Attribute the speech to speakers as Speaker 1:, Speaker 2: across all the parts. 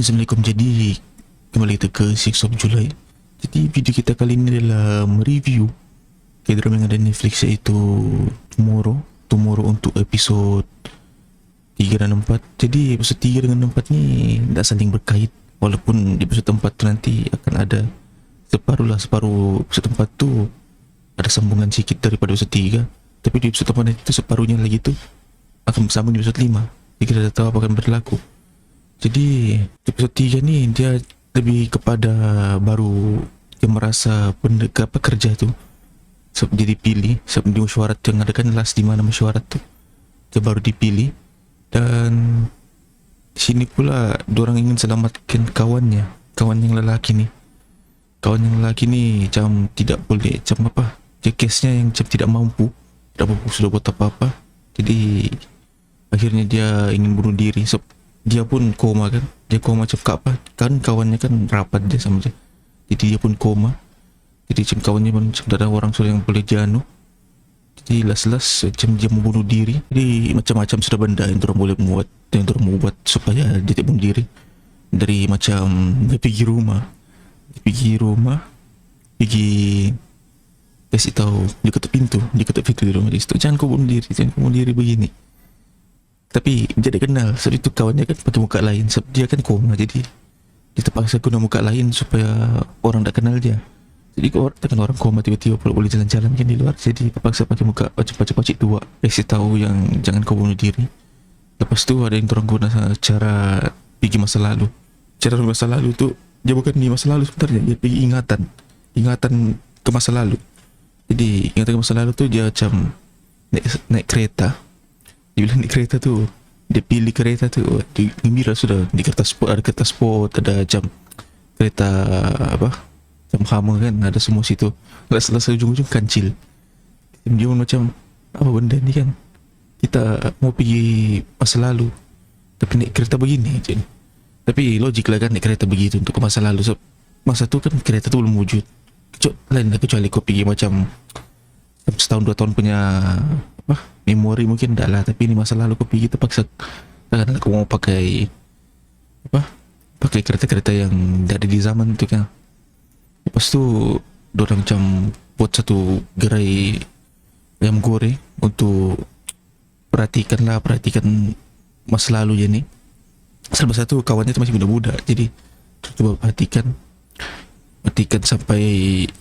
Speaker 1: Assalamualaikum. Jadi kembali kita ke 6 of July. Jadi video kita kali ini adalah mereview K-drama yang ada di Netflix, iaitu Tomorrow untuk episod 3 dan 4. Jadi episod 3 dengan 4 ni tak saling berkait, walaupun di episod 4 tu nanti akan ada separuh episod 4 tu ada sambungan sikit daripada episod 3. Tapi di episod 4 nanti tu separuhnya lagi tu akan bersambung di episod 5. Jadi kita dah tahu apa akan berlaku. Jadi episod 3 ni dia lebih kepada baru dia merasa kerja tu sebab dia dipilih, sebab di mesyuarat yang ada kan last di mana mesyuarat tu dia baru dipilih. Dan di sini pula diorang ingin selamatkan kawan yang lelaki ni. Kawan yang lelaki ni macam tidak boleh, macam apa, dia kesnya yang macam tidak mampu sudah buat apa-apa. Jadi akhirnya dia ingin bunuh diri sebab dia pun koma kan. Dia koma macam apa kan, kawannya kan rapat dia sama dia, jadi dia pun koma. Jadi macam kawannya pun macam tak ada orang yang boleh janu. Jadi last macam dia mau bunuh diri. Jadi macam-macam sudah benda yang orang boleh buat, yang orang mau buat supaya dia tak bunuh diri. Dari macam dia pergi rumah, kasih tahu, dia ketuk pintu di rumah dia, jangan kau bunuh diri begini. Tapi dia tak kenal, sebab itu kawannya kan pakai muka lain, sebab dia kan koma. Jadi dia terpaksa guna muka lain supaya orang tak kenal dia. Jadi orang koma tiba-tiba boleh jalan-jalan kan di luar, jadi terpaksa pakai muka pacik tua, kasih tahu yang jangan kau bunuh diri. Lepas tu ada yang orang guna cara pergi masa lalu. Cara masa lalu tu dia bukan di masa lalu sebenarnya, dia pergi ingatan ke masa lalu. Jadi ingatan ke masa lalu tu dia macam naik kereta. Dia bilang naik kereta tu, dia pilih kereta tu, dia gembira sudah. Di kereta sport, ada macam kereta apa, macam Hummer kan, ada semua situ. Selesai ujung-ujung kancil. Dia pun macam, apa benda ni kan, kita mau pergi masa lalu tapi naik kereta begini je. Tapi logik lah kan naik kereta begitu untuk ke masa lalu, sebab masa tu kan kereta tu belum wujud. Kecuali kau pergi macam setahun 2 tahun punya memori mungkin tak lah. Tapi ni masa lalu kau pergi terpaksa, takkan kau mau pakai kereta-kereta yang dari di zaman tu kan. Lepas tu dorang macam buat satu gerai ayam goreng untuk perhatikan masa lalu je ni. Salah satu kawannya tu masih muda-muda, jadi coba perhatikan sampai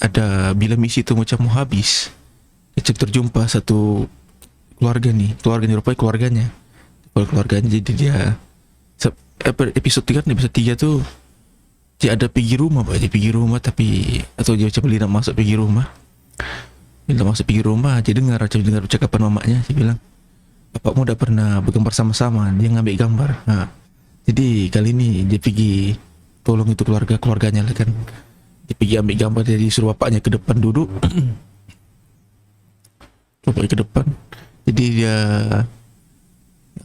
Speaker 1: ada bila misi tu macam mau habis, dia terjumpa satu keluarganya rupanya keluarganya. Jadi dia episod 3 tu dia ada pergi rumah tapi, atau dia macam nak masuk pergi rumah. Bila masuk pergi rumah, dia dengar percakapan mamanya. Dia bilang, bapakmu dah pernah bergambar sama-sama, dia ngambil gambar. Jadi kali ni dia pergi tolong itu keluarganya lah kan. Dia pergi ambil gambar, dia disuruh bapaknya ke depan duduk. Bapaknya ke depan, jadi dia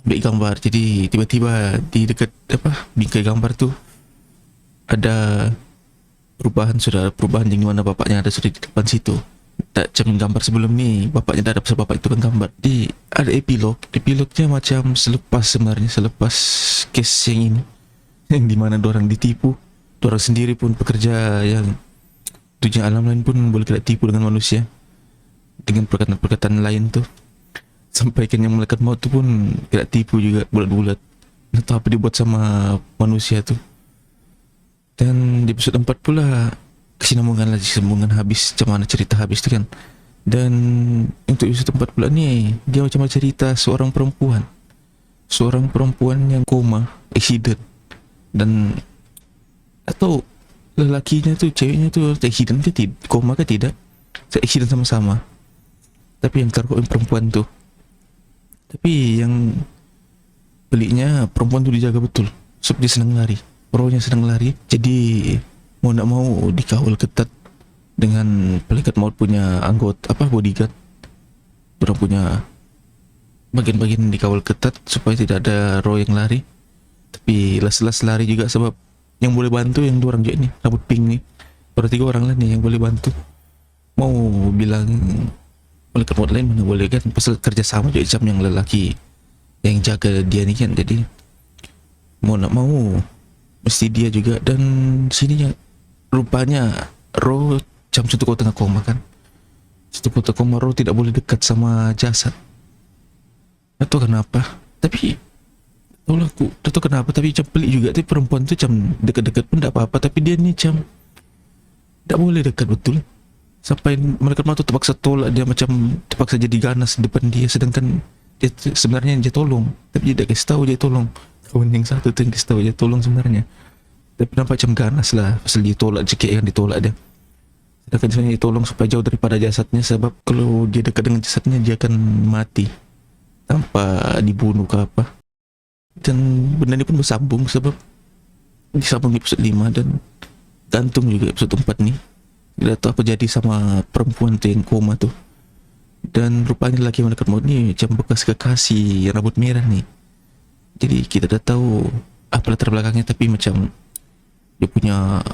Speaker 1: ambil gambar. Jadi tiba-tiba di dekat bingkai gambar tu ada perubahan di mana bapaknya ada sudah di depan situ. Tak macam gambar sebelum ni, bapaknya dah ada pasal bapak itu kan gambar. Di ada epilognya macam selepas kes yang ini, yang di mana dorang ditipu. Dorang sendiri pun pekerja yang dunia alam lain pun boleh kena tipu dengan manusia dengan perkataan lain tu. Sampaikan yang malaikat maut tu pun kena tipu juga bulat-bulat. Tak tahu apa dia buat sama manusia tu. Dan di episod 4 pula kesinambungan habis, macam mana cerita habis tu kan. Dan untuk episod 4 pula ni, dia macam cerita seorang perempuan yang koma, accident. Dan atau lelakinya tu, ceweknya tu accident ke tidak, koma ke tidak, accident sama-sama. Tapi yang teruk yang perempuan tu. Tapi yang peliknya, perempuan tu dijaga betul sebab dia senang lari, rohnya senang lari. Jadi mau nak mau dikawal ketat dengan malaikat maut punya anggota bodyguard. Orang punya bagian-bagian dikawal ketat supaya tidak ada roh yang lari. Tapi las lari juga sebab yang boleh bantu yang 2 orang je ni, rambut pink ni. Ada 3 orang lah ni yang boleh bantu. Mau bilang malaikat maut lain mana boleh kan, pasal kerjasama je macam yang lelaki yang jaga dia ni kan. Jadi mau nak mau mesti dia juga. Dan sininya rupanya Ro jam satu kau tengah koma kan, satu kau tengah koma, Ro tidak boleh dekat sama jasad. Tak tahu kenapa, tapi tak tahu kenapa, tapi macam pelik juga. Tapi perempuan tu macam dekat-dekat pun tak apa-apa, tapi dia ni macam tak boleh dekat betul. Sampai malaikat maut tu terpaksa tolak dia, macam terpaksa jadi ganas depan dia, sedangkan dia sebenarnya dia tolong, tapi dia tak kasih tahu dia tolong. Kawan yang satu tu yang kasih tahu dia tolong sebenarnya, tapi nampak macam ganas lah pasal dia tolak cekik yang ditolak dia. Sedangkan sebenarnya dia tolong supaya jauh daripada jasadnya, sebab kalau dia dekat dengan jasadnya dia akan mati tanpa dibunuh ke apa. Dan benda ni pun bersambung sebab disambung di episode 5 dan gantung juga episode 4 ni. Kita tahu apa jadi sama perempuan tu yang koma tu. Dan rupanya lelaki malaikat maut ni macam bekas kekasih yang rambut merah ni. Jadi kita dah tahu apa latar belakangnya, tapi macam dia punya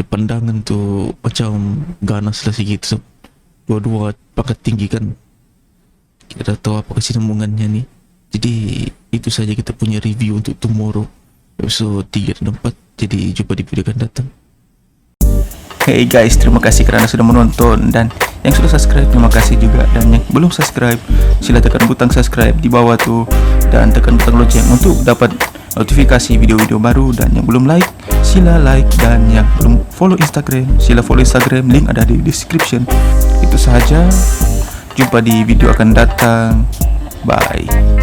Speaker 1: pandangan tu macam ganas lah sikit. So, dua-dua pangkat tinggi kan. Kita dah tahu apa kesinambungannya ni. Jadi itu saja kita punya review untuk Tomorrow episode 3 dan 4. Jadi jumpa di video akan datang. Hey guys, terima kasih kerana sudah menonton, dan yang sudah subscribe terima kasih juga, dan yang belum subscribe sila tekan butang subscribe di bawah tu dan tekan butang lonceng untuk dapat notifikasi video-video baru, dan yang belum like sila like, dan yang belum follow Instagram sila follow Instagram, link ada di description. Itu sahaja, jumpa di video akan datang. Bye.